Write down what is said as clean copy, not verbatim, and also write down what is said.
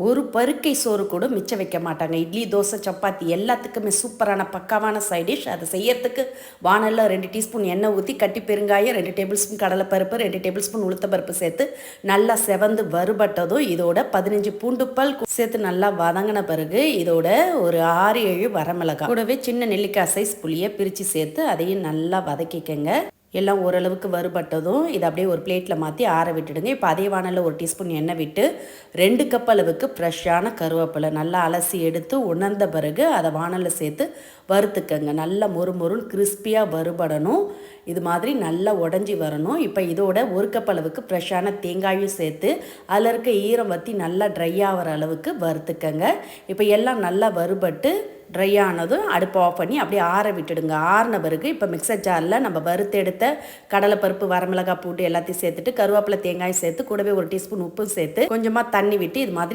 ஒரு பருக்கை சோறு கூட மிச்சம் வைக்க மாட்டாங்க. இட்லி, தோசை, சப்பாத்தி எல்லாத்துக்குமே சூப்பரான பக்காவான சைட் டிஷ். அதை செய்யறதுக்கு வானல்ல 2 டீஸ்பூன் எண்ணெய் ஊற்றி, கட்டி பெருங்காயம், 2 டேபிள் ஸ்பூன் கடலைப்பருப்பு, 2 டேபிள் ஸ்பூன் உளுத்தப்பருப்பு சேர்த்து நல்லா செவந்து வறுபட்டதும் இதோட 15 பூண்டு பல் சேர்த்து நல்லா வதங்கின பிறகு இதோட ஒரு 6, 7 வரமிளகாய் கூடவே சின்ன நெல்லிக்காய் சைஸ் புளியை பிரித்து சேர்த்து அதையும் நல்லா வதக்கிக்கங்க. எல்லாம் ஓரளவுக்கு வறுபட்டதும் இதை அப்படியே ஒரு பிளேட்டில் மாற்றி ஆற விட்டுடுங்க. இப்போ அதே வானலில் 1 டீஸ்பூன் எண்ணெய் விட்டு 2 கப் அளவுக்கு ஃப்ரெஷ்ஷான கருவேப்பிலை நல்லா அலசி எடுத்து உணர்ந்த பிறகு அதை வானலில் சேர்த்து வறுத்துக்கங்க. நல்லா மொறுமொறுன்னு கிறிஸ்பியாக வறுபடணும். இது மாதிரி நல்லா உடஞ்சி வரணும். இப்போ இதோட 1 கப் அளவுக்கு ஃப்ரெஷ்ஷான தேங்காயும் சேர்த்து அதில் இருக்க ஈரம் வற்றி நல்லா ட்ரை ஆகிற அளவுக்கு வறுத்துக்கங்க. இப்போ எல்லாம் நல்லா வறுபட்டு ட்ரை ஆனதும் அடுப்பை ஆஃப் பண்ணி அப்படியே ஆற விட்டுடுங்க. ஆறின பிறகு இப்போ மிக்சர் ஜாரில் நம்ம வறுத்தெடுத்த கடலைப்பருப்பு, வரமிளகாய், பூண்டு எல்லாத்தையும் சேர்த்துட்டு கருவேப்பிலை, தேங்காயும் சேர்த்து கூடவே 1 டீஸ்பூன் உப்பும் சேர்த்து கொஞ்சமாக தண்ணி விட்டு இது மாதிரி